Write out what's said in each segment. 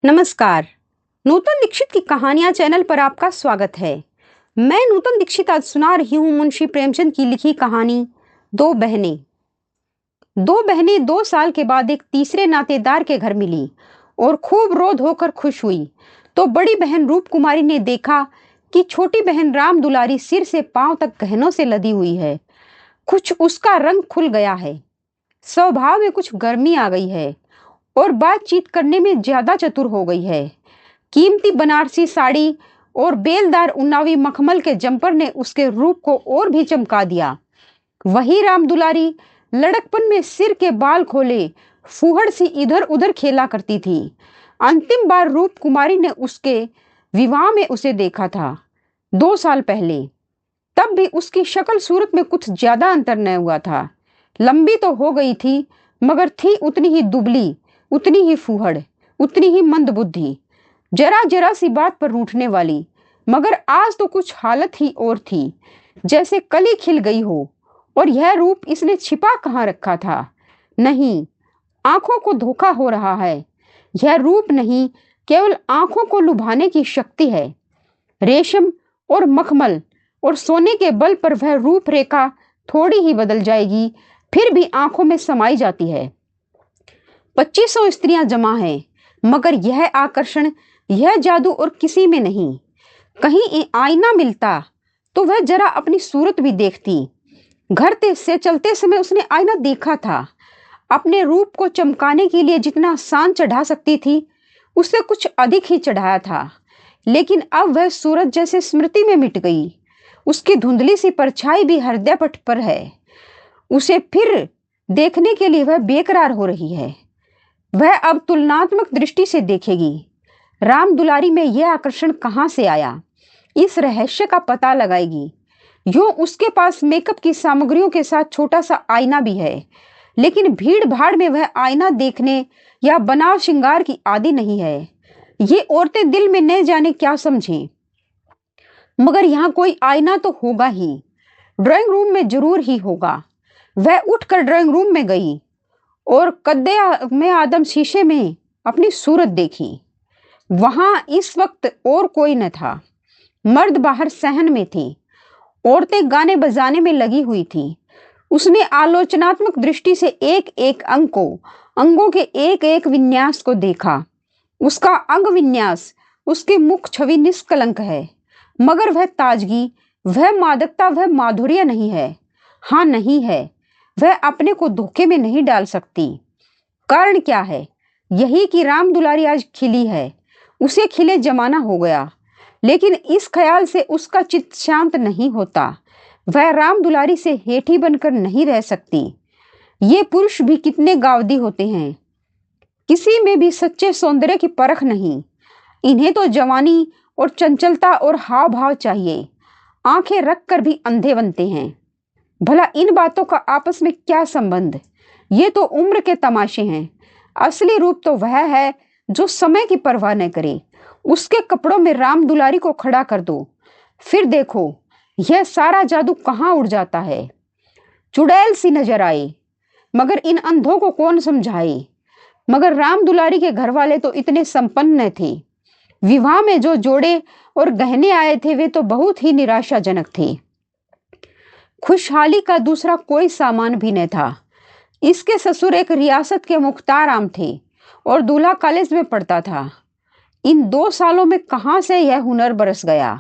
नमस्कार। नूतन दीक्षित की कहानियां चैनल पर आपका स्वागत है। मैं नूतन दीक्षित आज सुना रही हूँ मुंशी प्रेमचंद की लिखी कहानी दो बहनें। दो बहनें 2 साल के बाद एक तीसरे नातेदार के घर मिली और खूब रो धोकर खुश हुई। तो बड़ी बहन रूप कुमारी ने देखा कि छोटी बहन राम दुलारी सिर से पांव तक गहनों से लदी हुई है। कुछ उसका रंग खुल गया है, स्वभाव में कुछ गर्मी आ गई है और बातचीत करने में ज्यादा चतुर हो गई है। कीमती बनारसी साड़ी और बेलदार उन्नावी मखमल के जंपर ने उसके रूप को और भी चमका दिया। वही राम दुलारी लड़कपन में सिर के बाल खोले फूहड़ सी इधर उधर खेला करती थी। अंतिम बार रूप कुमारी ने उसके विवाह में उसे देखा था, 2 साल पहले। तब भी उसकी शक्ल सूरत में कुछ ज्यादा अंतर न हुआ था। लंबी तो हो गई थी, मगर थी उतनी ही दुबली, उतनी ही फूहड़, उतनी ही मंदबुद्धि, जरा जरा सी बात पर रूठने वाली। मगर आज तो कुछ हालत ही और थी, जैसे कली खिल गई हो। और यह रूप इसने छिपा कहाँ रखा था? नहीं, आंखों को धोखा हो रहा है। यह रूप नहीं, केवल आंखों को लुभाने की शक्ति है। रेशम और मखमल और सोने के बल पर वह रूपरेखा थोड़ी ही बदल जाएगी, फिर भी आंखों में समाई जाती है। 2500 स्त्रियां जमा हैं, मगर यह आकर्षण, यह जादू और किसी में नहीं। कहीं आईना मिलता तो वह जरा अपनी सूरत भी देखती। घर से चलते समय उसने आईना देखा था। अपने रूप को चमकाने के लिए जितना सान चढ़ा सकती थी, उससे कुछ अधिक ही चढ़ाया था। लेकिन अब वह सूरत जैसे स्मृति में मिट गई। उसकी धुंधली सी परछाई भी हृदय पट पर है। उसे फिर देखने के लिए वह बेकरार हो रही है। वह अब तुलनात्मक दृष्टि से देखेगी। राम दुलारी में यह आकर्षण कहाँ से आया, इस रहस्य का पता लगाएगी। यूं उसके पास मेकअप की सामग्रियों के साथ छोटा सा आईना भी है, लेकिन भीड़ भाड़ में वह आईना देखने या बनाव श्रृंगार की आदी नहीं है। ये औरतें दिल में न जाने क्या समझें। मगर यहाँ कोई आईना तो होगा ही, ड्राइंग रूम में जरूर ही होगा। वह उठकर ड्राइंग रूम में गई और कद्दे में आदम शीशे में अपनी सूरत देखी। वहां इस वक्त और कोई न था। मर्द बाहर सहन में थे, औरतें गाने बजाने में लगी हुई थी। उसने आलोचनात्मक दृष्टि से एक एक अंगों के एक एक विन्यास को देखा। उसका अंग विन्यास, उसकी मुख छवि निष्कलंक है, मगर वह ताजगी, वह मादकता, वह माधुर्य नहीं है। हाँ, नहीं है। वह अपने को धोखे में नहीं डाल सकती। कारण क्या है? यही कि राम दुलारी आज खिली है। उसे खिले जमाना हो गया, लेकिन इस ख्याल से उसका चित्त शांत नहीं होता। वह राम दुलारी से हेठी बनकर नहीं रह सकती। ये पुरुष भी कितने गावदी होते हैं, किसी में भी सच्चे सौंदर्य की परख नहीं। इन्हें तो जवानी और चंचलता और हाव भाव चाहिए। आंखें रख कर भी अंधे बनते हैं। भला इन बातों का आपस में क्या संबंध? ये तो उम्र के तमाशे हैं। असली रूप तो वह है जो समय की परवाह न करे। उसके कपड़ों में राम दुलारी को खड़ा कर दो, फिर देखो यह सारा जादू कहाँ उड़ जाता है। चुड़ैल सी नजर आए, मगर इन अंधों को कौन समझाए। मगर राम दुलारी के घर वाले तो इतने संपन्न थे। विवाह में जो जोड़े और गहने आए थे वे तो बहुत ही निराशाजनक थे। खुशहाली का दूसरा कोई सामान भी न था। इसके ससुर एक रियासत के मुख्तार आम थे और दूल्हा कॉलेज में पढ़ता था। इन 2 सालों में कहां से यह हुनर बरस गया,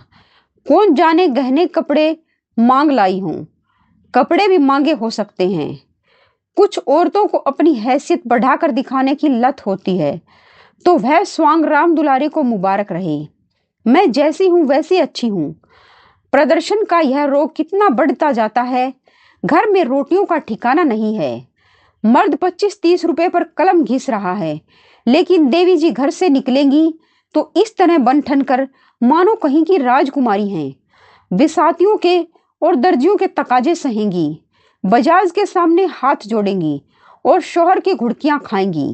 कौन जाने। गहने कपड़े मांग लाई हूं। कपड़े भी मांगे हो सकते हैं। कुछ औरतों को अपनी हैसियत बढ़ाकर दिखाने की लत होती है, तो वह स्वांग राम दुलारी को मुबारक रहे। मैं जैसी हूं वैसी अच्छी हूं। प्रदर्शन का यह रोग कितना बढ़ता जाता है। घर में रोटियों का ठिकाना नहीं है। मर्द 25-30 रुपए पर कलम घिस रहा है, लेकिन देवी जी घर से निकलेंगी तो इस तरह बन ठन कर मानो कहीं की राजकुमारी हैं। बिसातियों के और दर्जियों के तकाजे सहेंगी, बजाज के सामने हाथ जोड़ेंगी और शोहर की घुड़कियां खाएंगी।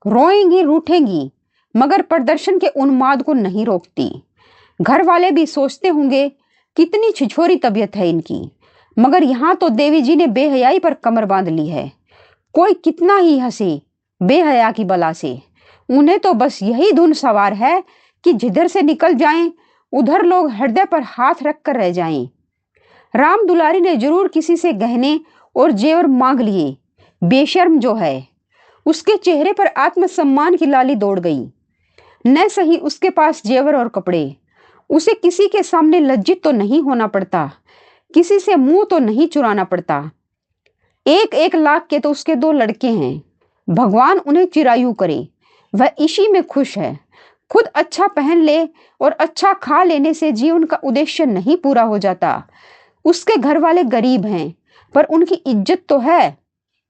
रोएंगी, रूठेंगी, मगर प्रदर्शन के उन्माद को नहीं रोकती। घर वाले भी सोचते होंगे कितनी छिछोरी तबीयत है इनकी, मगर यहाँ तो देवी जी ने बेहयाई पर कमर बांध ली है। कोई कितना ही हंसे बेहया की बला से, उन्हें तो बस यही धुन सवार है कि जिधर से निकल जाएं उधर लोग हृदय पर हाथ रख कर रह जाएं। राम दुलारी ने जरूर किसी से गहने और जेवर मांग लिए। बेशर्म जो है, उसके चेहरे पर आत्मसम्मान की लाली दौड़ गई। न सही उसके पास जेवर और कपड़े, उसे किसी के सामने लज्जित तो नहीं होना पड़ता, किसी से मुंह तो नहीं चुराना पड़ता। 1-1 लाख के तो उसके 2 लड़के हैं, भगवान उन्हें चिरायु करे, वह इसी में खुश है। खुद अच्छा पहन ले और अच्छा खा लेने से जीवन का उद्देश्य नहीं पूरा हो जाता। उसके घर वाले गरीब हैं, पर उनकी इज्जत तो है,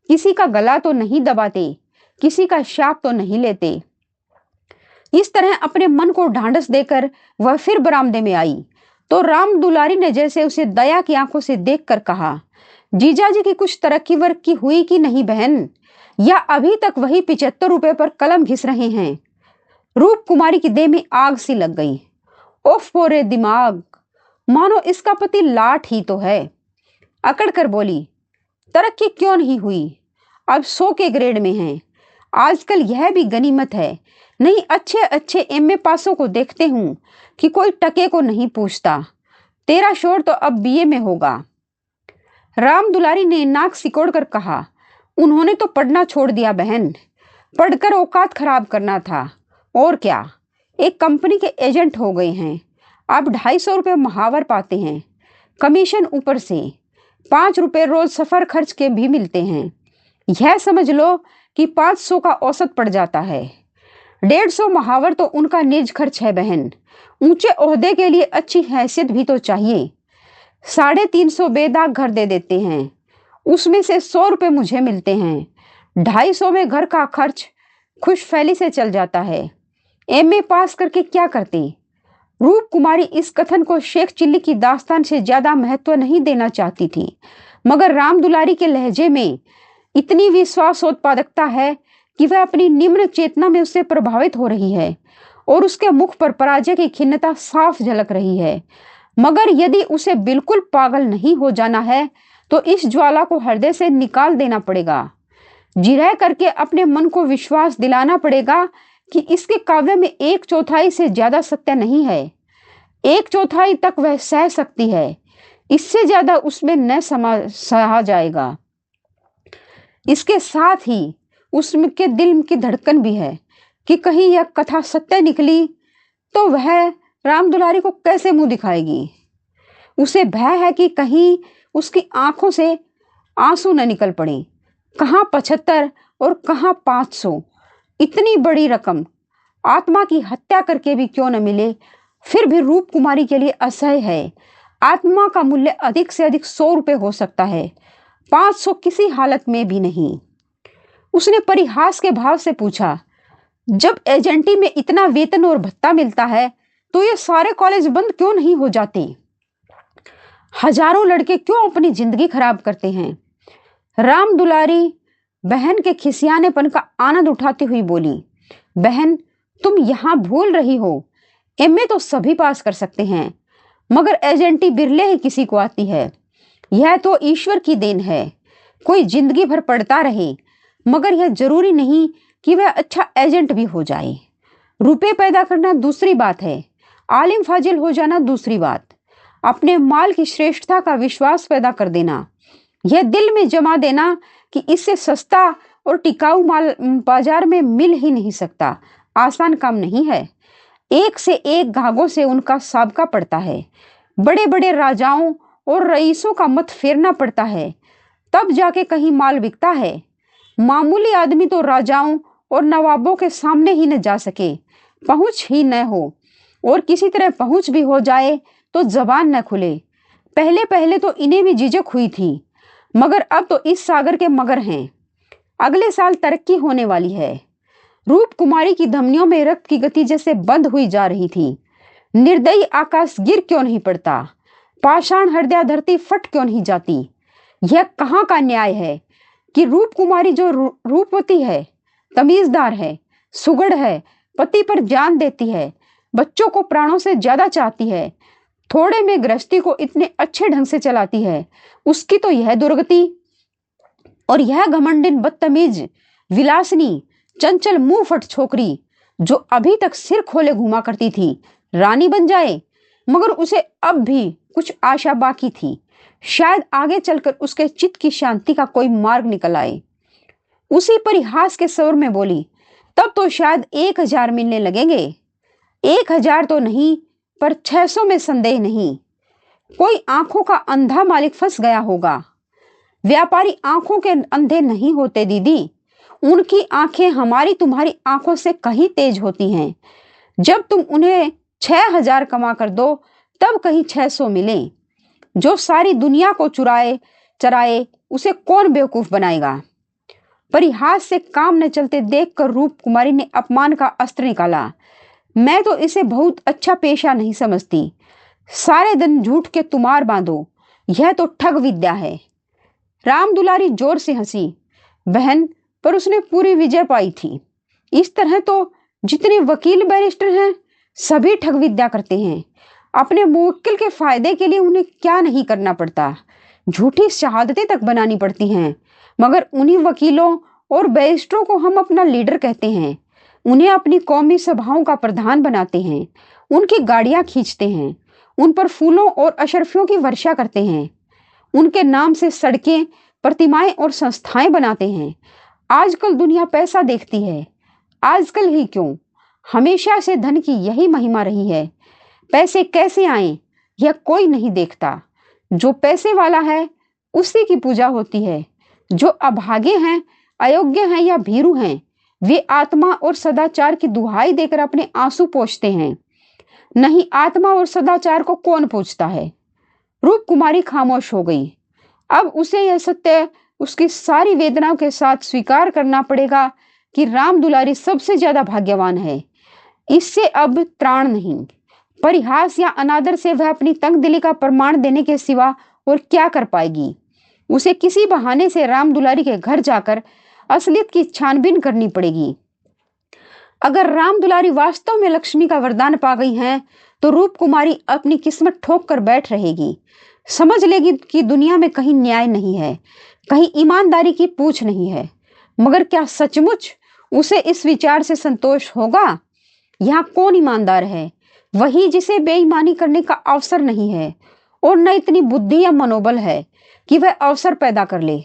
किसी का गला तो नहीं दबाते, किसी का शाप तो नहीं लेते। इस तरह अपने मन को ढांढस देकर वह फिर बरामदे में आई तो राम दुलारी ने जैसे उसे दया की आंखों से देखकर कहा, जीजाजी की कुछ तरक्की वर्क की हुई कि नहीं बहन, या अभी तक वही 75 रुपए पर कलम घिस रहे हैं? रूप कुमारी की देह में आग सी लग गई। ओफ पोरे दिमाग, मानो इसका पति लाठ ही तो है। अकड़ कर बोली, तरक्की क्यों नहीं हुई, अब 100 के ग्रेड में हैं। आजकल यह भी गनीमत है, नहीं अच्छे अच्छे एमए पासों को देखते हूं कि कोई टके को नहीं पूछता। तेरा शोर तो अब बीए में होगा। राम दुलारी ने नाक सिकोड़ कर कहा, उन्होंने तो पढ़ना छोड़ दिया बहन, पढ़कर औकात खराब करना था और क्या। एक कंपनी के एजेंट हो गए हैं, अब 250 रुपये महावर पाते हैं, कमीशन ऊपर से 5 रुपये रोज सफर खर्च के भी मिलते हैं। यह समझ लो कि 500 का औसत पड़ जाता है। 150 महावर तो उनका निज खर्च है बहन। ऊंचे ओहदे के लिए अच्छी हैसियत भी तो चाहिए। 350 बेदाग घर दे देते हैं, उसमें से 100 रुपये मुझे मिलते हैं। 250 में घर का खर्च खुशफैली से चल जाता है। एमए पास करके क्या करते? रूप कुमारी इस कथन को शेख चिल्ली की दास्तान से ज्यादा महत्व नहीं देना चाहती थी, मगर राम दुलारी के लहजे में इतनी विश्वासोत्पादकता है कि वह अपनी निम्न चेतना में उससे प्रभावित हो रही है और उसके मुख पर पराजय की खिन्नता साफ झलक रही है। मगर यदि उसे बिल्कुल पागल नहीं हो जाना है तो इस ज्वाला को हृदय से निकाल देना पड़ेगा। जिरह करके अपने मन को विश्वास दिलाना पड़ेगा कि इसके काव्य में 1/4 से ज्यादा सत्य नहीं है। 1/4 तक वह सह सकती है, इससे ज्यादा उसमें न सहा जाएगा। इसके साथ ही उसके दिल की धड़कन भी है कि कहीं यह कथा सत्य निकली तो वह राम दुलारी को कैसे मुंह दिखाएगी। उसे भय है कि कहीं उसकी आंखों से आंसू न निकल पड़े। कहाँ 75 और कहाँ 500, इतनी बड़ी रकम आत्मा की हत्या करके भी क्यों न मिले, फिर भी रूप कुमारी के लिए असह्य है। आत्मा का मूल्य अधिक से अधिक 100 रुपये हो सकता है, 500 किसी हालत में भी नहीं। उसने परिहास के भाव से पूछा, जब एजेंटी में इतना वेतन और भत्ता मिलता है तो ये सारे कॉलेज बंद क्यों नहीं हो जाते? हजारों लड़के क्यों अपनी जिंदगी खराब करते हैं? राम दुलारी बहन के खिसियानेपन का आनंद उठाती हुई बोली, बहन तुम यहां भूल रही हो, एमए तो सभी पास कर सकते हैं, मगर एजेंटी बिरले ही किसी को आती है। यह तो ईश्वर की देन है। कोई जिंदगी भर पढ़ता रहे, मगर यह जरूरी नहीं कि वह अच्छा एजेंट भी हो जाए। रुपए पैदा करना दूसरी बात है, आलिम फाजिल हो जाना दूसरी बात। अपने माल की श्रेष्ठता का विश्वास पैदा कर देना, यह दिल में जमा देना कि इससे सस्ता और टिकाऊ माल बाजार में मिल ही नहीं सकता, आसान काम नहीं है। एक से एक घागों से उनका साबका पड़ता है। बड़े बड़े राजाओं और रईसों का मत फेरना पड़ता है, तब जाके कहीं माल बिकता है। मामूली आदमी तो राजाओं और नवाबों के सामने ही न जा सके, पहुंच ही न हो, और किसी तरह पहुंच भी हो जाए तो जबान न खुले। पहले पहले तो इन्हें भी झिझक हुई थी, मगर अब तो इस सागर के मगर हैं। अगले साल तरक्की होने वाली है। रूप कुमारी की धमनियों में रक्त की गति जैसे बंद हुई जा रही थी। निर्दयी आकाश गिर क्यों नहीं पड़ता? पाषाण हृदय धरती फट क्यों नहीं जाती? यह कहाँ का न्याय है कि रूप कुमारी जो रूपवती है, तमीजदार है, सुगढ़ है, पति पर जान देती है, बच्चों को प्राणों से ज्यादा चाहती है, थोड़े में गृहस्थी को इतने अच्छे ढंग से चलाती है, उसकी तो यह दुर्गति। और यह घमंडिन बदतमीज विलासनी चंचल मुंह फट छोकरी जो अभी तक सिर खोले घूमा करती थी रानी बन जाए, मगर उसे अब भी कुछ आशा बाकी थी। शायद आगे चलकर उसके चित्त की शांति का कोई मार्ग निकल आए। उसी परिहास के स्वर में बोली, तब तो शायद 1000 मिलने लगेंगे। 1000 तो नहीं, पर 600 में संदेह नहीं। कोई आंखों का अंधा मालिक फंस गया होगा। व्यापारी आंखों के अंधे नहीं होते दीदी, उनकी आंखें हमारी तुम्हारी आंखों से कहीं तेज होती हैं। जब तुम उन्हें 6000 कमा कर दो, तब कहीं 600 मिले। जो सारी दुनिया को चराए उसे कौन बेवकूफ बनाएगा। परिहास से काम न चलते देखकर रूप कुमारी ने अपमान का अस्त्र निकाला। मैं तो इसे बहुत अच्छा पेशा नहीं समझती। सारे दिन झूठ के तुमार बांधो, यह तो ठग विद्या है। राम दुलारी जोर से हंसी। बहन, पर उसने पूरी विजय पाई थी। इस तरह तो जितने वकील बैरिस्टर हैं सभी ठग विद्या करते हैं। अपने मुवक्किल के फायदे के लिए उन्हें क्या नहीं करना पड़ता। झूठी शहादतें तक बनानी पड़ती हैं, मगर उन्हीं वकीलों और बैरिस्टरों को हम अपना लीडर कहते हैं। उन्हें अपनी कौमी सभाओं का प्रधान बनाते हैं, उनकी गाड़ियां खींचते हैं, उन पर फूलों और अशरफियों की वर्षा करते हैं, उनके नाम से सड़कें, प्रतिमाएं और संस्थाएं बनाते हैं। आजकल दुनिया पैसा देखती है। आजकल ही क्यों, हमेशा से धन की यही महिमा रही है। पैसे कैसे आए यह कोई नहीं देखता। जो पैसे वाला है उसी की पूजा होती है। जो अभागे हैं, अयोग्य हैं या भीरू हैं, वे आत्मा और सदाचार की दुहाई देकर अपने आंसू पोंछते हैं। नहीं, आत्मा और सदाचार को कौन पूछता है। रूप कुमारी खामोश हो गई। अब उसे यह सत्य उसकी सारी वेदनाओं के साथ स्वीकार करना पड़ेगा कि राम दुलारी सबसे ज्यादा भाग्यवान है। इससे अब त्राण नहीं। परिहास या अनादर से वह अपनी तंग दिली का प्रमाण देने के सिवा और क्या कर पाएगी। उसे किसी बहाने से राम दुलारी के घर जाकर असलियत की छानबीन करनी पड़ेगी। अगर राम दुलारी वास्तव में लक्ष्मी का वरदान पा गई हैं, तो रूप कुमारी अपनी किस्मत ठोक कर बैठ रहेगी। समझ लेगी कि दुनिया में कहीं न्याय नहीं है, कहीं ईमानदारी की पूछ नहीं है। मगर क्या सचमुच उसे इस विचार से संतोष होगा? यहाँ कौन ईमानदार है? वही जिसे बेईमानी करने का अवसर नहीं है और न इतनी बुद्धि या मनोबल है कि वह अवसर पैदा कर ले।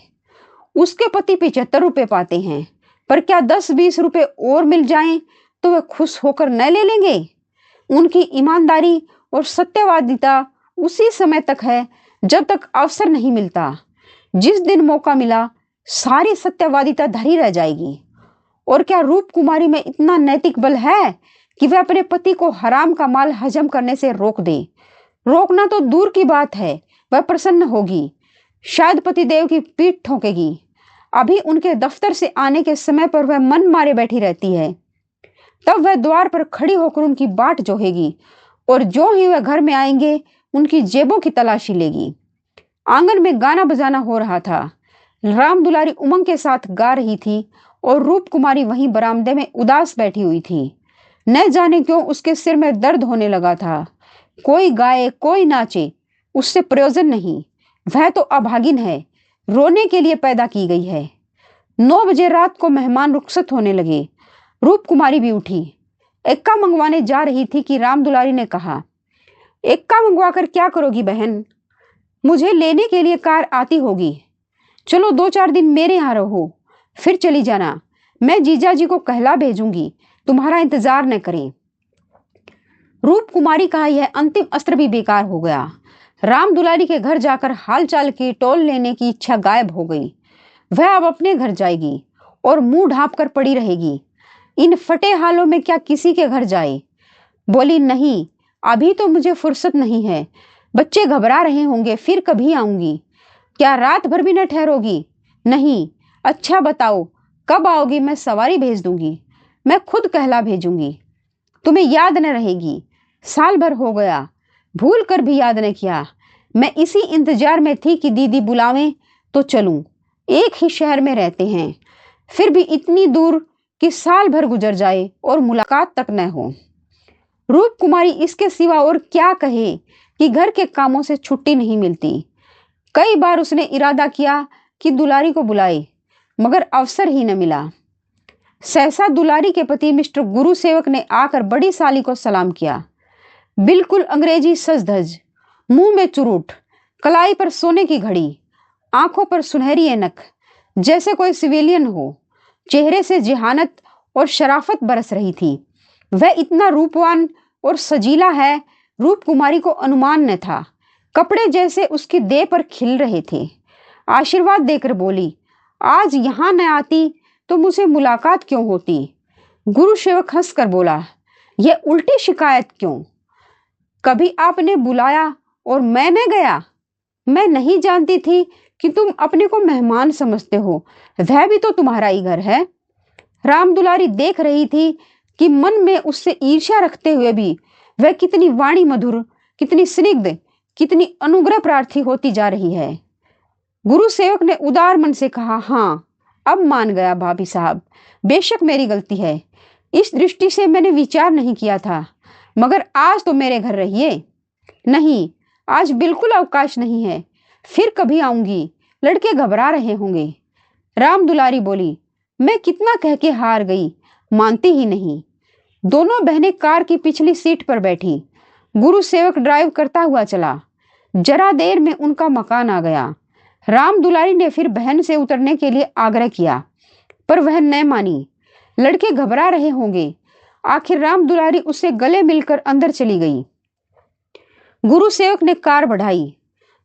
उसके पति 75 रुपए पाते हैं, पर क्या 10-20 रुपए और मिल जाएं तो वह खुश होकर न ले लेंगे? उनकी ईमानदारी और सत्यवादिता उसी समय तक है जब तक अवसर नहीं मिलता। जिस दिन मौका मिला सारी सत्यवादिता धरी रह जाएगी। और क्या रूप कुमारी में इतना नैतिक बल है कि वह अपने पति को हराम का माल हजम करने से रोक दे? रोकना तो दूर की बात है, वह प्रसन्न होगी, शायद पतिदेव की पीठ ठोकेगी। अभी उनके दफ्तर से आने के समय पर वह मन मारे बैठी रहती है। तब वह द्वार पर खड़ी होकर उनकी बाट जोहेगी और जो ही वह घर में आएंगे उनकी जेबों की तलाशी लेगी। आंगन में गाना बजाना हो रहा था। राम दुलारी उमंग के साथ गा रही थी और रूप कुमारी वहीं बरामदे में उदास बैठी हुई थी। न जाने क्यों उसके सिर में दर्द होने लगा था। कोई गाए कोई नाचे, उससे प्रयोजन नहीं। वह तो अभागिन है, रोने के लिए पैदा की गई है। 9 बजे रात को मेहमान रुखसत होने लगे। रूप कुमारी भी उठी, एक्का मंगवाने जा रही थी कि राम दुलारी ने कहा, एक्का मंगवाकर क्या करोगी बहन? मुझे लेने के लिए कार आती होगी। चलो 2-4 दिन मेरे यहाँ रहो, फिर चली जाना। मैं जीजा जी को कहला भेजूंगी, तुम्हारा इंतजार न करें। रूप कुमारी का यह अंतिम अस्त्र भी बेकार हो गया। राम दुलारी के घर जाकर हालचाल की टोल लेने की इच्छा गायब हो गई। वह अब अपने घर जाएगी और मुंह ढांप कर पड़ी रहेगी। इन फटे हालों में क्या किसी के घर जाए? बोली, नहीं, अभी तो मुझे फुर्सत नहीं है। बच्चे घबरा रहे होंगे, फिर कभी आऊंगी। क्या रात भर भी न ठहरोगी? नहीं। अच्छा बताओ कब आओगी? मैं सवारी भेज दूंगी, मैं खुद कहला भेजूंगी। तुम्हें याद न रहेगी, साल भर हो गया, भूल कर भी याद न किया। मैं इसी इंतजार में थी कि दीदी बुलावें तो चलूं। एक ही शहर में रहते हैं, फिर भी इतनी दूर कि साल भर गुजर जाए और मुलाकात तक न हो। रूप कुमारी इसके सिवा और क्या कहे कि घर के कामों से छुट्टी नहीं मिलती। कई बार उसने इरादा किया कि दुलारी को बुलाए, मगर अवसर ही न मिला। सहसा दुलारी के पति मिस्टर गुरु सेवक ने आकर बड़ी साली को सलाम किया। बिल्कुल अंग्रेजी सज धज, मुंह में चुरूट, कलाई पर सोने की घड़ी, आंखों पर सुनहरी ऐनक, जैसे कोई सिविलियन हो। चेहरे से जेहानत और शराफत बरस रही थी। वह इतना रूपवान और सजीला है, रूप कुमारी को अनुमान न था। कपड़े जैसे उसकी देह पर खिल रहे थे। आशीर्वाद देकर बोली, आज यहां न आती तो मुझसे मुलाकात क्यों होती। गुरु सेवक हंसकर बोला, यह उल्टी शिकायत क्यों? कभी आपने बुलाया और मैं न गया? मैं नहीं जानती थी कि तुम अपने को मेहमान समझते हो, वह भी तो तुम्हारा ही घर है। राम दुलारी देख रही थी कि मन में उससे ईर्ष्या रखते हुए भी वह कितनी वाणी मधुर, कितनी स्निग्ध, कितनी अनुग्रह प्रार्थी होती जा रही है। गुरु सेवक ने उदार मन से कहा, हाँ अब मान गया भाभी साहब, बेशक मेरी गलती है। इस दृष्टि से मैंने विचार नहीं किया था, मगर आज तो मेरे घर रहिए। नहीं, आज बिल्कुल अवकाश नहीं है, फिर कभी आऊंगी। लड़के घबरा रहे होंगे। राम दुलारी बोली, मैं कितना कह के हार गई, मानती ही नहीं। दोनों बहनें कार की पिछली सीट पर बैठी। गुरु सेवक ड्राइव करता हुआ चला। जरा देर में उनका मकान आ गया। राम दुलारी ने फिर बहन से उतरने के लिए आग्रह किया, पर वह न मानी। लड़के घबरा रहे होंगे। आखिर राम दुलारी उससे गले मिलकर अंदर चली गई। गुरु सेवक ने कार बढ़ाई।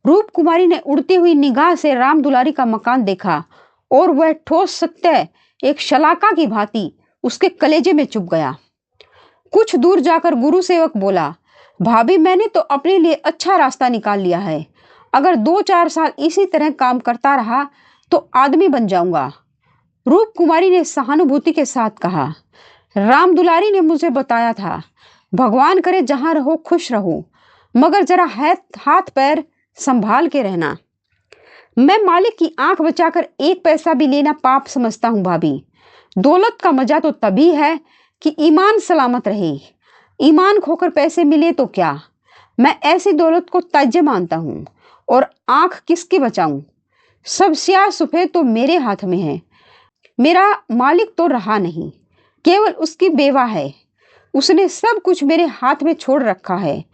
रूप कुमारी ने उड़ती हुई निगाह से राम दुलारी का मकान देखा और वह ठोस सत्य एक शलाका की भांति उसके कलेजे में चुभ गया। कुछ दूर जाकर गुरु सेवक बोला, भाभी मैंने तो अपने लिए अच्छा रास्ता निकाल लिया है। अगर 2-4 साल इसी तरह काम करता रहा तो आदमी बन जाऊंगा। रूप कुमारी ने सहानुभूति के साथ कहा, राम दुलारी ने मुझे बताया था, भगवान करे जहां रहो खुश रहो, मगर जरा हाथ पैर संभाल के रहना। मैं मालिक की आंख बचाकर 1 पैसा भी लेना पाप समझता हूं भाभी। दौलत का मजा तो तभी है कि ईमान सलामत रहे। ईमान खोकर पैसे मिले तो क्या, मैं ऐसी दौलत को त्याज्य मानता हूं। और आंख किसकी बचाऊं? सब स्याह सफेद तो मेरे हाथ में है। मेरा मालिक तो रहा नहीं, केवल उसकी बेवा है। उसने सब कुछ मेरे हाथ में छोड़ रखा है।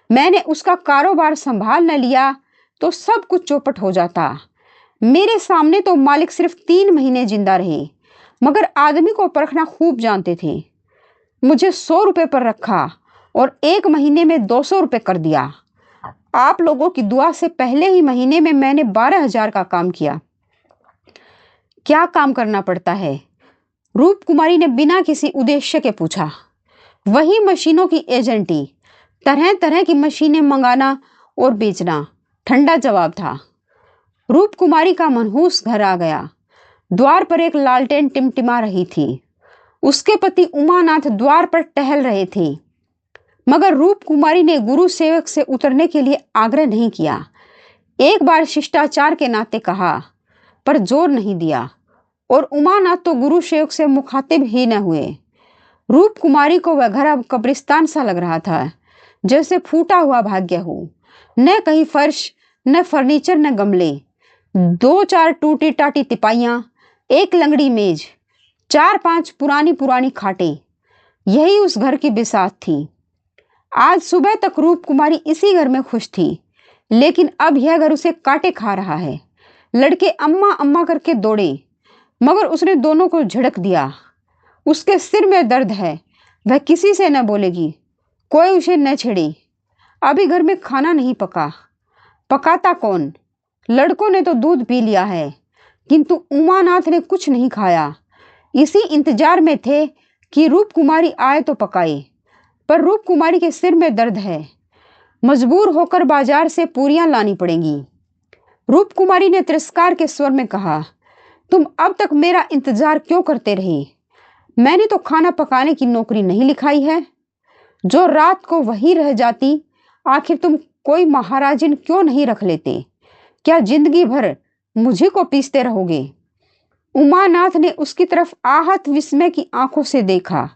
मैंने उसका कारोबार संभाल न लिया तो सब कुछ चौपट हो जाता। मेरे सामने तो मालिक सिर्फ 3 महीने जिंदा रहे, मगर आदमी को परखना खूब जानते थे। मुझे 100 रुपए पर रखा और 1 महीने में 200 रुपए कर दिया। आप लोगों की दुआ से पहले ही महीने में मैंने 12,000 का काम किया। क्या काम करना पड़ता है? रूप कुमारी ने बिना किसी उद्देश्य के पूछा। वही मशीनों की एजेंटी, तरह तरह की मशीनें मंगाना और बेचना, ठंडा जवाब था। रूप कुमारी का मनहूस घर आ गया। द्वार पर एक लालटेन टिमटिमा रही थी। उसके पति उमानाथ द्वार पर टहल रहे थे, मगर रूप कुमारी ने गुरु सेवक से उतरने के लिए आग्रह नहीं किया। एक बार शिष्टाचार के नाते कहा, पर जोर नहीं दिया, और उमानाथ तो गुरु सेवक से मुखातिब ही न हुए। रूप कुमारी को वह घर अब कब्रिस्तान सा लग रहा था, जैसे फूटा हुआ भाग्य हो। न कहीं फर्श, न फर्नीचर, न गमले, 2-4 टूटी टाटी तिपाइयां, एक लंगड़ी मेज, 4-5 पुरानी पुरानी खाटें, यही उस घर की बिसात थी। आज सुबह तक रूप कुमारी इसी घर में खुश थी, लेकिन अब यह घर उसे काटे खा रहा है। लड़के अम्मा अम्मा करके दौड़े, मगर उसने दोनों को झिड़क दिया। उसके सिर में दर्द है, वह किसी से न बोलेगी, कोई उसे न छेड़े। अभी घर में खाना नहीं पका। पकाता कौन? लड़कों ने तो दूध पी लिया है, किंतु उमानाथ ने कुछ नहीं खाया। इसी इंतजार में थे कि रूप कुमारी आए तो पकाए, पर रूप कुमारी के सिर में दर्द है। मजबूर होकर बाजार से पूरियां लानी पड़ेंगी। रूप कुमारी ने तिरस्कार के स्वर में कहा, तुम अब तक मेरा इंतजार क्यों करते रहे? मैंने तो खाना पकाने की नौकरी नहीं लिखाई है। जो रात को वहीं रह जाती, आखिर तुम कोई महाराजिन क्यों नहीं रख लेते? क्या जिंदगी भर मुझे को पीसते रहोगे? उमानाथ ने उसकी तरफ आहत विस्मय की आंखों से देखा।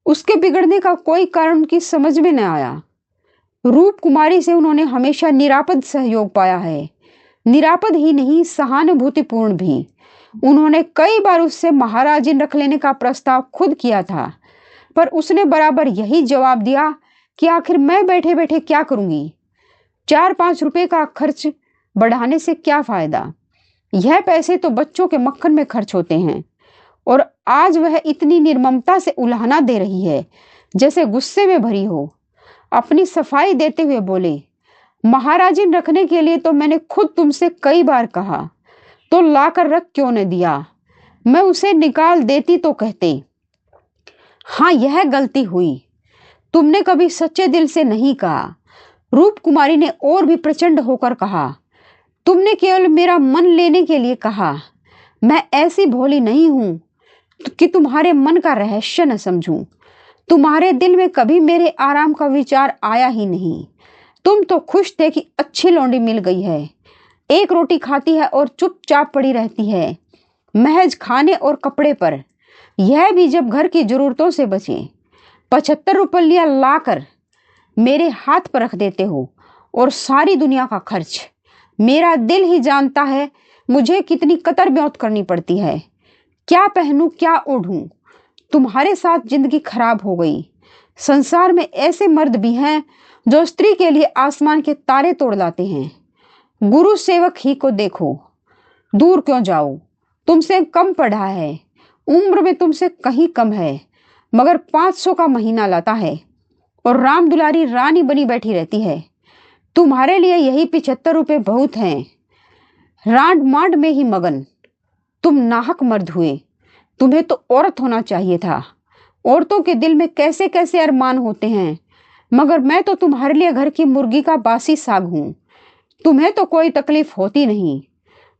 उसके बिगड़ने का कोई कारण उनकी समझ में न आया। रूप कुमारी से उन्होंने हमेशा निरापद सहयोग पाया है, निरापद ही नहीं सहानुभूतिपूर्ण भी। उन्होंने कई बार उससे महाराजिन रख लेने का प्रस्ताव खुद किया था, पर उसने बराबर यही जवाब दिया कि आखिर मैं बैठे बैठे क्या करूंगी, 4-5 रुपए का खर्च बढ़ाने से क्या फायदा, यह पैसे तो बच्चों के मक्खन में खर्च होते हैं। और आज वह इतनी निर्ममता से उलाहना दे रही है जैसे गुस्से में भरी हो। अपनी सफाई देते हुए बोले, महाराजिन रखने के लिए तो मैंने खुद तुमसे कई बार कहा, तो लाकर रख क्यों न दिया, मैं उसे निकाल देती तो कहते। हाँ, यह गलती हुई, तुमने कभी सच्चे दिल से नहीं कहा। रूप कुमारी ने और भी प्रचंड होकर कहा, तुमने केवल मेरा मन लेने के लिए कहा। मैं ऐसी भोली नहीं हूं कि तुम्हारे मन का रहस्य न समझूं। तुम्हारे दिल में कभी मेरे आराम का विचार आया ही नहीं। तुम तो खुश थे कि अच्छी लौंडी मिल गई है, एक रोटी खाती है और चुपचाप पड़ी रहती है, महज खाने और कपड़े पर, यह भी जब घर की जरूरतों से बचे। 75 रुपया लाकर मेरे हाथ पर रख देते हो, और सारी दुनिया का खर्च। मेरा दिल ही जानता है मुझे कितनी कतर ब्यौत करनी पड़ती है। क्या पहनूं, क्या ओढ़ूं, तुम्हारे साथ जिंदगी खराब हो गई। संसार में ऐसे मर्द भी हैं जो स्त्री के लिए आसमान के तारे तोड़ लाते हैं। गुरु सेवक ही को देखो, दूर क्यों जाओ, तुमसे कम पढ़ा है, उम्र में तुमसे कहीं कम है, मगर 500 का महीना लाता है और राम दुलारी रानी बनी बैठी रहती है। तुम्हारे लिए यही 75 रुपए बहुत हैं। रांड मांड में ही मगन, तुम नाहक मर्द हुए। तुम्हें तो औरत होना चाहिए था। औरतों के दिल में कैसे कैसे अरमान होते हैं, मगर मैं तो तुम्हारे लिए घर की मुर्गी का बासी साग हूं। तुम्हें तो कोई तकलीफ होती नहीं।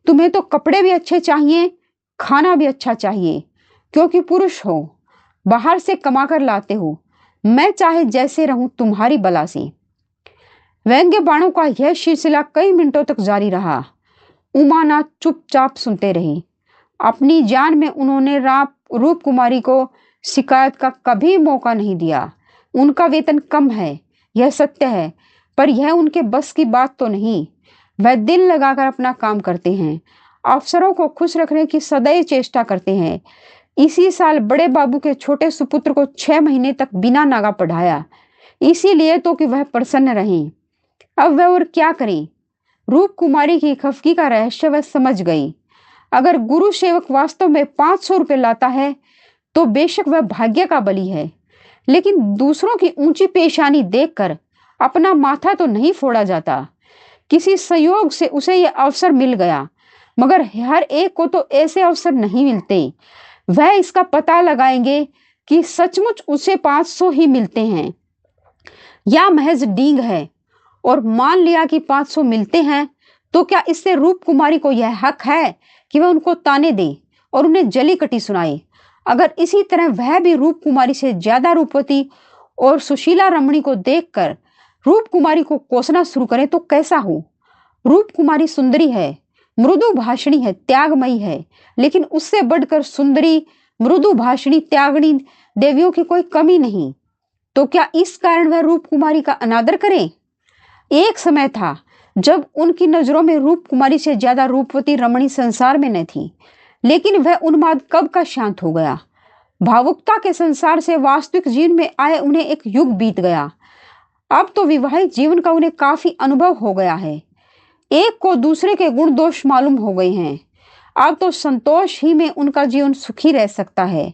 तुम्हें तो कपड़े भी अच्छे चाहिए, खाना भी अच्छा चाहिए, क्योंकि पुरुष हो, बाहर से कमा कर लाते हो। मैं चाहे जैसे रहूं तुम्हारी बला सी। व्यंग्य बाणों का यह सिलसिला कई मिनटों तक जारी रहा। उमानाथ चुपचाप सुनते रहे। अपनी जान में उन्होंने रूप कुमारी को शिकायत का कभी मौका नहीं दिया। उनका वेतन कम है, यह सत्य है, पर यह उनके बस की बात तो नहीं। वह दिल लगाकर अपना काम करते हैं, अफसरों को खुश रखने की सदैव चेष्टा करते हैं। इसी साल बड़े बाबू के छोटे सुपुत्र को 6 महीने तक बिना नागा पढ़ाया, इसीलिए तो कि वह प्रसन्न रहें। अब वह और क्या करें। रूप कुमारी की खफगी का रहस्य वह समझ गई। अगर गुरु सेवक वास्तव में 500 रुपये लाता है तो बेशक वह भाग्य का बली है, लेकिन दूसरों की ऊंची पेशानी देखकर अपना माथा तो नहीं फोड़ा जाता। किसी संयोग से उसे यह अवसर मिल गया, मगर हर एक को तो ऐसे अवसर नहीं मिलते। वह इसका पता लगाएंगे कि सचमुच उसे 500 ही मिलते हैं या महज डींग है, और मान लिया कि 500 मिलते हैं, तो क्या इससे रूप कुमारी को यह हक है कि वह उनको ताने दे और उन्हें जली कटी सुनाए। अगर इसी तरह वह भी रूप कुमारी से ज्यादा रूपवती और सुशीला रमणी को देखकर रूप कुमारी को कोसना शुरू करे तो कैसा हो। रूप कुमारी सुंदरी है, मृदु भाषणी है, त्यागमयी है, लेकिन उससे बढ़कर सुंदरी, मृदु भाषणी, त्यागणी देवियों की कोई कमी नहीं। तो क्या इस कारण वह रूप कुमारी का अनादर करे। एक समय था जब उनकी नजरों में रूप कुमारी से ज्यादा रूपवती रमणी संसार में न थी, लेकिन वह उन्माद कब का शांत हो गया। भावुकता के संसार से वास्तविक जीवन में आए उन्हें एक युग बीत गया। अब तो विवाहित जीवन का उन्हें काफी अनुभव हो गया है। एक को दूसरे के गुण दोष मालूम हो गए हैं। अब तो संतोष ही में उनका जीवन सुखी रह सकता है।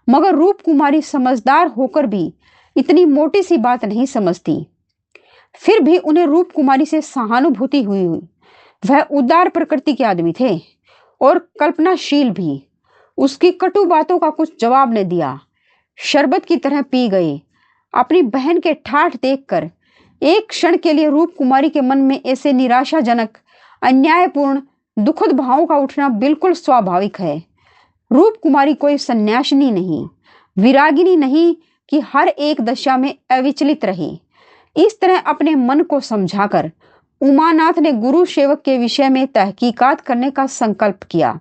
मगर रूप कुमारी समझदार होकर भी इतनी मोटी सी बात नहीं समझती। फिर भी उन्हें रूप कुमारी से सहानुभूति हुई। वह उदार प्रकृति के आदमी थे और कल्पनाशील भी। उसकी कटु बातों का कुछ जवाब न दिया, शरबत की तरह पी गए। अपनी बहन के ठाठ देखकर एक क्षण के लिए रूप कुमारी के मन में ऐसे निराशाजनक, अन्यायपूर्ण, दुखद भावों का उठना बिल्कुल स्वाभाविक है। रूप कुमारी कोई सन्यासिनी नहीं, विरागिनी नहीं कि हर एक दशा में अविचलित रहे। इस तरह अपने मन को समझाकर उमानाथ ने गुरु सेवक के विषय में तहकीकात करने का संकल्प किया।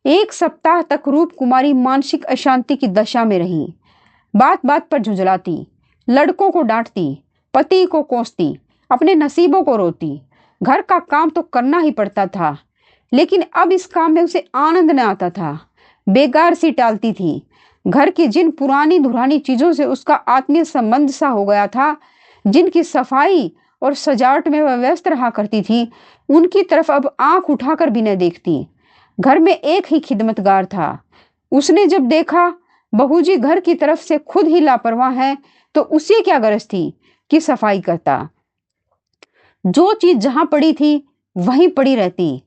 1 सप्ताह तक रूप कुमारी मानसिक अशांति की दशा में रही। बात बात पर झुंझलाती, लड़कों को डांटती, पति को कोसती, अपने नसीबों को रोती। घर का काम तो करना ही पड़ता था। लेकिन अब इस काम में उसे आनंद न आता था। बेकार सी टालती थी। घर की जिन पुरानी धुरानी चीजों से उसका आत्मीय संबंध सा हो गया था, जिनकी सफाई और सजावट में वह व्यस्त रहा करती थी, उनकी तरफ अब आंख उठाकर भी न देखती। घर में एक ही खिदमतगार था। उसने जब देखा बहूजी घर की तरफ से खुद ही लापरवाह है, तो उसे क्या गरज थी कि सफाई करता। जो चीज जहां पड़ी थी वहीं पड़ी रहती,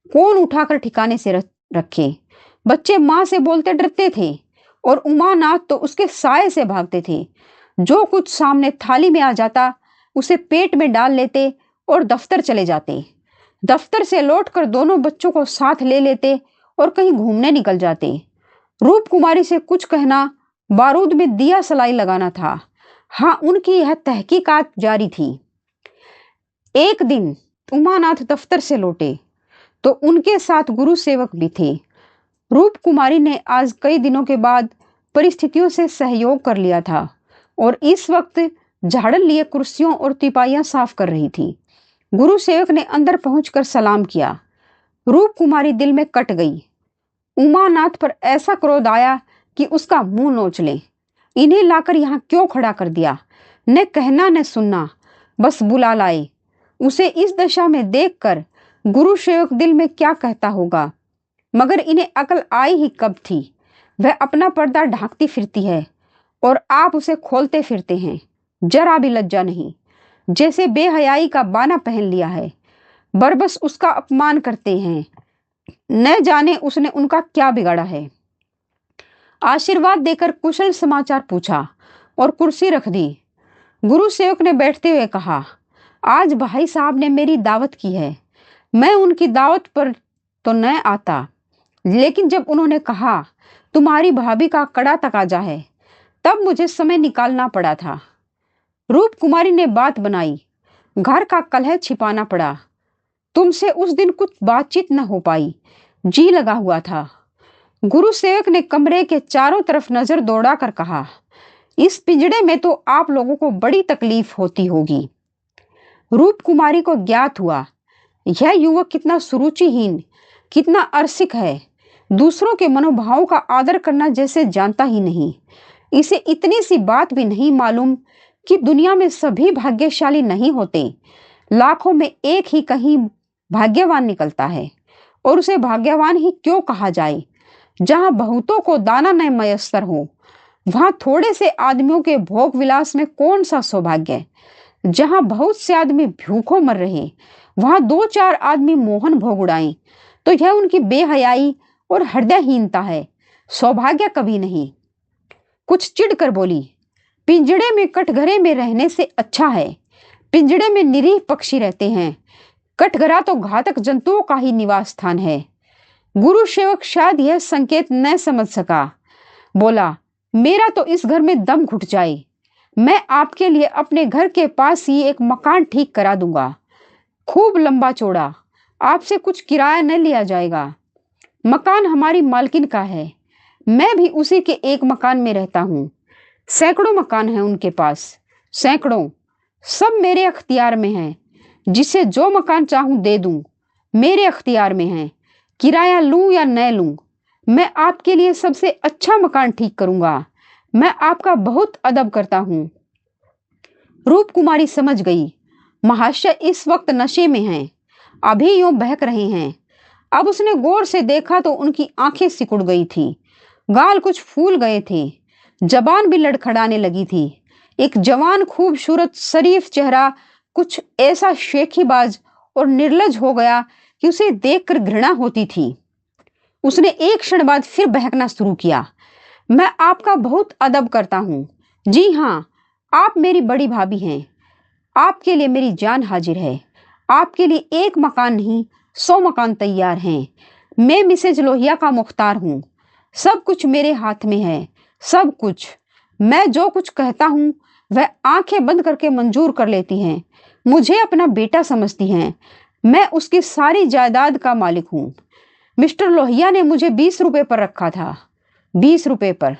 कौन उठाकर ठिकाने से रखे। बच्चे माँ से बोलते डरते थे और उमानाथ तो उसके साये से भागते थे। जो कुछ सामने थाली में आ जाता उसे पेट में डाल लेते और दफ्तर चले जाते। दफ्तर से लौटकर दोनों बच्चों को साथ ले लेते और कहीं घूमने निकल जाते। रूप कुमारी से कुछ कहना बारूद में दिया सलाई लगाना था। हाँ, उनकी यह तहकीकात जारी थी। एक दिन उमानाथ दफ्तर से लौटे तो उनके साथ गुरु सेवक भी थे। रूप कुमारी ने आज कई दिनों के बाद परिस्थितियों से सहयोग कर लिया था और इस वक्त झाड़न लिए कुर्सियों और तिपाइयां साफ कर रही थी। गुरु सेवक ने अंदर पहुंचकर सलाम किया। रूप कुमारी दिल में कट गई। उमानाथ पर ऐसा क्रोध आया कि उसका मुंह नोच ले। इन्हें लाकर यहाँ क्यों खड़ा कर दिया? न कहना न सुनना, बस बुला लाए। उसे इस दशा में देखकर गुरु सेवक दिल में क्या कहता होगा, मगर इन्हें अकल आई ही कब थी। वह अपना पर्दा ढांकती फिरती है और आप उसे खोलते फिरते हैं। जरा भी लज्जा नहीं, जैसे बेहयाई का बाना पहन लिया है। बरबस उसका अपमान करते हैं। न जाने उसने उनका क्या बिगाड़ा है। आशीर्वाद देकर कुशल समाचार पूछा और कुर्सी रख दी। गुरु सेवक ने बैठते हुए कहा, आज भाई साहब ने मेरी दावत की है। मैं उनकी दावत पर तो न आता, लेकिन जब उन्होंने कहा तुम्हारी भाभी का कड़ा तकाजा है, तब मुझे समय निकालना पड़ा था। रूप कुमारी ने बात बनाई। घर का कलह छिपाना पड़ा। तुमसे उस दिन कुछ बातचीत न हो पाई, जी लगा हुआ था। गुरु सेवक ने कमरे के चारों तरफ नजर दौड़ाकर कहा, इस पिंजड़े में तो आप लोगों को बड़ी तकलीफ होती होगी। रूप कुमारी को ज्ञात हुआ यह युवक कितना सुरुचिहीन, कितना अरसिक है। दूसरों के मनोभावों का आदर करना जैसे जानता ही नहीं। इसे इतनी सी बात भी नहीं मालूम कि दुनिया में सभी भाग्यशाली नहीं होते। लाखों में एक ही कहीं भाग्यवान निकलता है, और उसे भाग्यवान ही क्यों कहा जाए। जहां बहुतों को दाना न मयस्सर हो, वहां थोड़े से आदमियों के भोग विलास में कौन सा सौभाग्य। जहां बहुत से आदमी भूखों मर रहे, वहां दो चार आदमी मोहन भोग उड़ाएं, तो यह उनकी बेहयाई और हृदयहीनता है, सौभाग्य कभी नहीं। कुछ चिढ़ कर बोली, पिंजड़े में कटघरे में रहने से अच्छा है। पिंजड़े में निरीह पक्षी रहते हैं, कटघरा तो घातक जंतुओं का ही निवास स्थान है। गुरु सेवक शायद यह संकेत न समझ सका। बोला, मेरा तो इस घर में दम घुट जाए। मैं आपके लिए अपने घर के पास ही एक मकान ठीक करा दूंगा, खूब लंबा चौड़ा। आपसे कुछ किराया न लिया जाएगा। मकान हमारी मालकिन का है। मैं भी उसी के एक मकान में रहता हूँ। सैकड़ों मकान हैं उनके पास, सैकड़ों। सब मेरे अख्तियार में हैं। जिसे जो मकान चाहूं दे दूं, मेरे अख्तियार में है। किराया लूं या न लूं, मैं आपके लिए सबसे अच्छा मकान ठीक करूंगा। मैं आपका बहुत अदब करता हूं। रूप कुमारी समझ गई, महाशय इस वक्त नशे में हैं, अभी यूं बहक रहे हैं। अब उसने गौर से देखा तो उनकी आंखें सिकुड़ गई थी, गाल कुछ फूल गए थे, जबान भी लड़खड़ाने लगी थी। एक जवान खूबसूरत शरीफ चेहरा कुछ ऐसा शेखीबाज और निर्लज हो गया कि उसे देखकर घृणा होती थी। उसने एक क्षण बाद फिर बहकना शुरू किया, मैं आपका बहुत अदब करता हूँ। जी हाँ, आप मेरी बड़ी भाभी हैं। आपके लिए मेरी जान हाजिर है। आपके लिए एक मकान नहीं, 100 मकान तैयार हैं। मैं मिसेज लोहिया का मुख्तार हूँ। सब कुछ मेरे हाथ में है, सब कुछ। मैं जो कुछ कहता हूँ वह आंखें बंद करके मंजूर कर लेती हैं। मुझे अपना बेटा समझती हैं। मैं उसकी सारी जायदाद का मालिक हूँ। मिस्टर लोहिया ने मुझे 20 रुपए पर रखा था, 20 रुपए पर।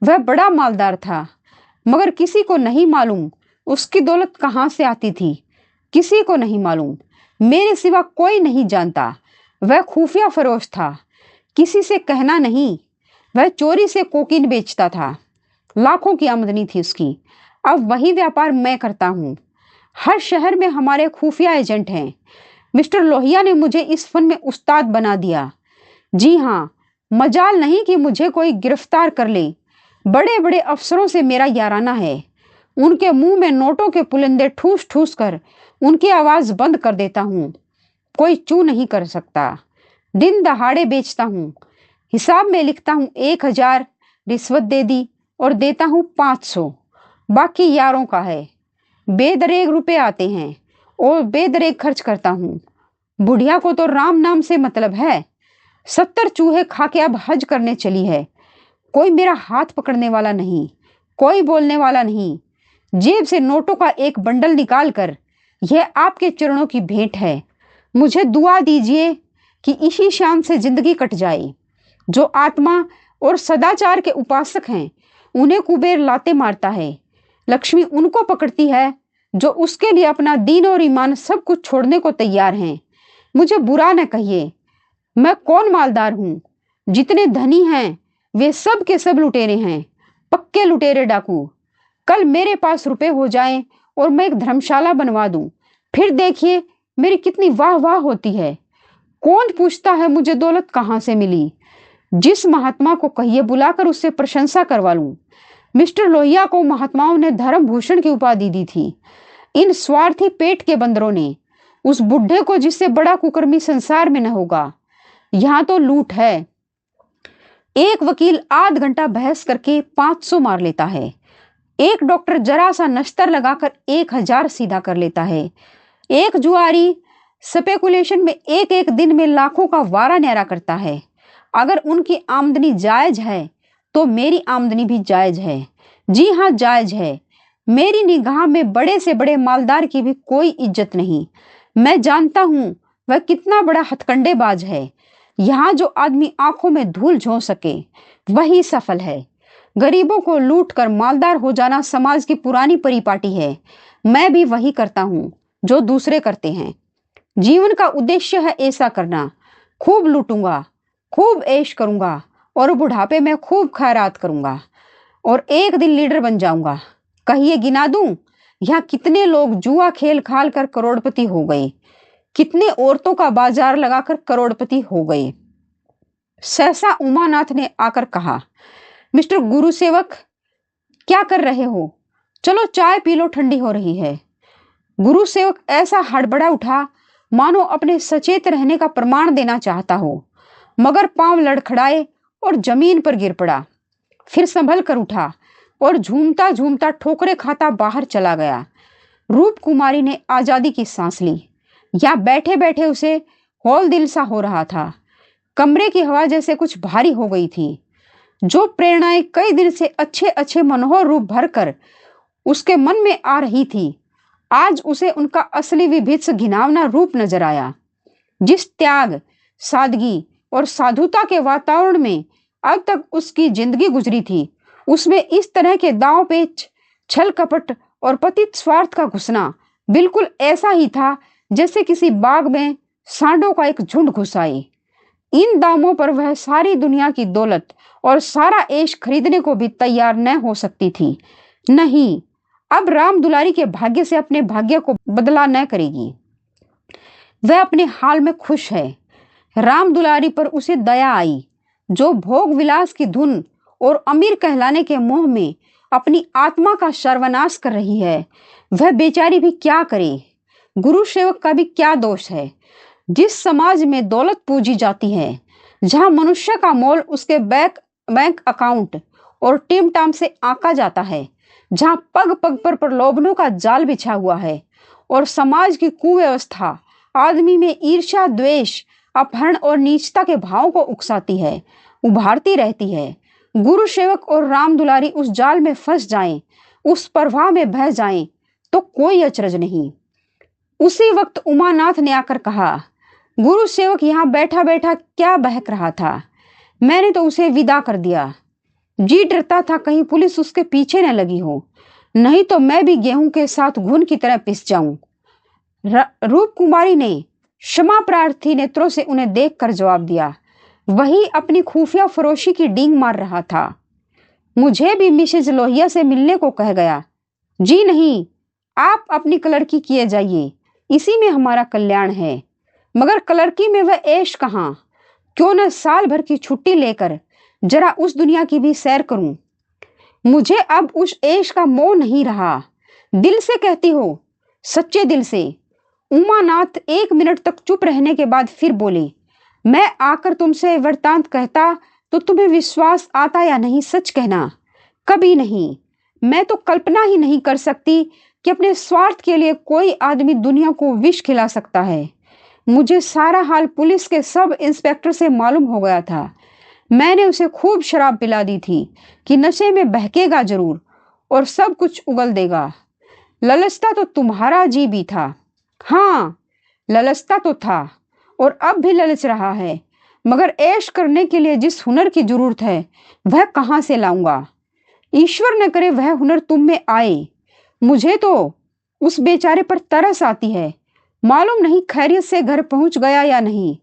वह बड़ा मालदार था, मगर किसी को नहीं मालूम उसकी दौलत कहाँ से आती थी। किसी को नहीं मालूम, मेरे सिवा कोई नहीं जानता। वह खुफिया फरोश था, किसी से कहना नहीं। वह चोरी से कोकीन बेचता था, लाखों की आमदनी थी उसकी। अब वही व्यापार मैं करता हूँ। हर शहर में हमारे खुफिया एजेंट हैं। मिस्टर लोहिया ने मुझे इस फन में उस्ताद बना दिया। जी हाँ, मजाल नहीं कि मुझे कोई गिरफ्तार कर ले। बड़े बड़े अफसरों से मेरा याराना है। उनके मुंह में नोटों के पुलिंदे ठूस ठूस कर उनकी आवाज बंद कर देता हूँ। कोई चू नहीं कर सकता। दिन दहाड़े बेचता हूँ। हिसाब में लिखता हूँ 1000, रिश्वत दे दी और देता हूँ 500। बाकी यारों का है। बेदरेग रुपए आते हैं और बेदरेग खर्च करता हूँ। बुढ़िया को तो राम नाम से मतलब है। 70 चूहे खा के अब हज करने चली है। कोई मेरा हाथ पकड़ने वाला नहीं, कोई बोलने वाला नहीं। जेब से नोटों का एक बंडल निकाल कर, यह आपके चरणों की भेंट है। मुझे दुआ दीजिए कि इसी शान से जिंदगी कट जाए। जो आत्मा और सदाचार के उपासक हैं, उन्हें कुबेर लाते मारता है। लक्ष्मी उनको पकड़ती है जो उसके लिए अपना दीन और ईमान सब कुछ छोड़ने को तैयार हैं। मुझे बुरा न कहिए, मैं कौन मालदार हूँ। जितने धनी हैं वे सब के सब लुटेरे हैं, पक्के लुटेरे डाकू। कल मेरे पास रुपए हो जाएं और मैं एक धर्मशाला बनवा दूं, फिर देखिए मेरी कितनी वाह वाह होती है। कौन पूछता है मुझे दौलत कहाँ से मिली। जिस महात्मा को कहिए बुलाकर उससे प्रशंसा करवा लूं। मिस्टर लोहिया को महात्माओं ने धर्म भूषण की उपाधि दी थी। इन स्वार्थी पेट के बंदरों ने उस बुढ़े को, जिससे बड़ा कुकर्मी संसार में न होगा। यहाँ तो लूट है। एक वकील आध घंटा बहस करके 500 मार लेता है। एक डॉक्टर जरा सा नश्तर लगाकर 1000 सीधा कर लेता है। एक जुआरी स्पेकुलेशन में एक एक दिन में लाखों का वारा न्यारा करता है। अगर उनकी आमदनी जायज है तो मेरी आमदनी भी जायज है। जी हाँ, जायज है। मेरी निगाह में बड़े से बड़े मालदार की भी कोई इज्जत नहीं। मैं जानता हूँ वह कितना बड़ा हथकंडेबाज है। यहाँ जो आदमी आंखों में धूल झोंक सके वही सफल है। गरीबों को लूट कर मालदार हो जाना समाज की पुरानी परिपाटी है। मैं भी वही करता हूँ जो दूसरे करते हैं। जीवन का उद्देश्य है ऐसा करना। खूब लूटूंगा, खूब ऐश करूंगा और बुढ़ापे में खूब खैरात करूंगा और एक दिन लीडर बन जाऊंगा। कहिए गिना दूं, यहाँ कितने लोग जुआ खेल खाल कर करोड़पति हो गए, कितने औरतों का बाजार लगाकर करोड़पति हो गए। सहसा उमानाथ ने आकर कहा, मिस्टर गुरु सेवक क्या कर रहे हो? चलो चाय पी लो, ठंडी हो रही है। गुरु सेवक ऐसा हड़बड़ा उठा मानो अपने सचेत रहने का प्रमाण देना चाहता हो, मगर पांव लड़खड़ाए और जमीन पर गिर पड़ा। फिर संभल कर उठा और झूमता झूमता ठोकरे खाता बाहर चला गया। रूप कुमारी ने आजादी की सांस ली। या बैठे बैठे उसे हौल दिल सा हो रहा था। कमरे की हवा जैसे कुछ भारी हो गई थी। जो प्रेरणाएं कई दिन से अच्छे अच्छे मनोहर रूप भरकर उसके मन में आ रही थी, आज उसे उनका असली विभत्स घिनौना रूप नजर आया। जिस त्याग, सादगी और साधुता के वातावरण में अब तक उसकी जिंदगी गुजरी थी, उसमें इस तरह के दांव पेच, छल कपट और पतित स्वार्थ का घुसना बिल्कुल ऐसा ही था जैसे किसी बाग में सांडों का एक झुंड घुस आए। इन दामों पर वह सारी दुनिया की दौलत और सारा ऐश खरीदने को भी तैयार न हो सकती थी। नहीं, अब राम दुलारी के भाग्य से अपने भाग्य को बदला न करेगी। वह अपने हाल में खुश है। राम दुलारी पर उसे दया आई, जो भोग विलास की धुन और अमीर कहलाने के मोह में अपनी आत्मा का सर्वनाश कर रही है। वह बेचारी भी क्या करे? गुरु सेवक का भी क्या दोष है? जिस समाज में दौलत पूजी जाती है, जहां मनुष्य का मोल उसके बैंक अकाउंट और टीम टाम से आंका जाता है, जहां पग पग पर प्रलोभनों का जाल बिछा हुआ है और समाज की कुव्यवस्था आदमी में ईर्ष्या, द्वेष, अपहरण और नीचता के भावों को उकसाती है, उभारती रहती है। गुरु सेवक और राम दुलारी उस जाल में फंस जाएं, उस प्रवाह में बह जाएं, तो कोई अचरज नहीं। उसी वक्त उमानाथ ने आकर कहा, गुरु सेवक यहाँ बैठा बैठा क्या बहक रहा था? मैंने तो उसे विदा कर दिया। जी डरता था कहीं पुलिस उसके पीछे न लगी हो, नहीं तो मैं भी गेहूं के साथ घुन की तरह पिस जाऊं। रूप कुमारी ने क्षमा प्रार्थी नेत्रों से उन्हें देखकर जवाब दिया। वही अपनी खुफिया फरोशी की डींग मार रहा था। मुझे भी मिसेज लोहिया से मिलने को कह गया। जी नहीं, आप अपनी क्लर्की किए जाइए, इसी में हमारा कल्याण है। मगर क्लर्की में वह ऐश कहाँ? क्यों न साल भर की छुट्टी लेकर जरा उस दुनिया की भी सैर करूं। मुझे अब उस ऐश का मोह नहीं रहा। दिल से कहती हो, सच्चे दिल से। उमानाथ 1 मिनट तक चुप रहने के बाद फिर बोली, मैं आकर तुमसे वृतांत कहता तो तुम्हें विश्वास आता या नहीं? सच कहना। कभी नहीं। मैं तो कल्पना ही नहीं कर सकती कि अपने स्वार्थ के लिए कोई आदमी दुनिया को विष खिला सकता है। मुझे सारा हाल पुलिस के सब इंस्पेक्टर से मालूम हो गया था। मैंने उसे खूब शराब पिला दी थी कि नशे में बहकेगा जरूर और सब कुछ उगल देगा। ललचता तो तुम्हारा जी भी था। हाँ, ललचता तो था और अब भी ललच रहा है, मगर ऐश करने के लिए जिस हुनर की जरूरत है वह कहाँ से लाऊंगा? ईश्वर न करे वह हुनर तुम में आए। मुझे तो उस बेचारे पर तरस आती है। मालूम नहीं खैरियत से घर पहुंच गया या नहीं।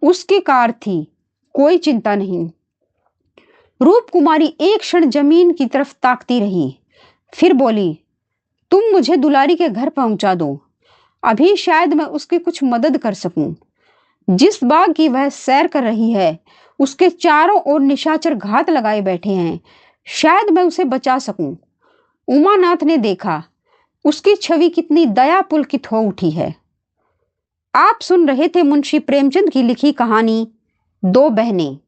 उसकी कार थी, कोई चिंता नहीं। रूप कुमारी एक क्षण जमीन की तरफ ताकती रही, फिर बोली, तुम मुझे दुलारी के घर पहुंचा दो। अभी शायद मैं उसकी कुछ मदद कर सकूं। जिस बाग की वह सैर कर रही है उसके चारों ओर निशाचर घात लगाए बैठे हैं। शायद मैं उसे बचा सकूं। उमानाथ ने देखा उसकी छवि कितनी दया पुलकित हो उठी है। आप सुन रहे थे मुंशी प्रेमचंद की लिखी कहानी 2 बहनें।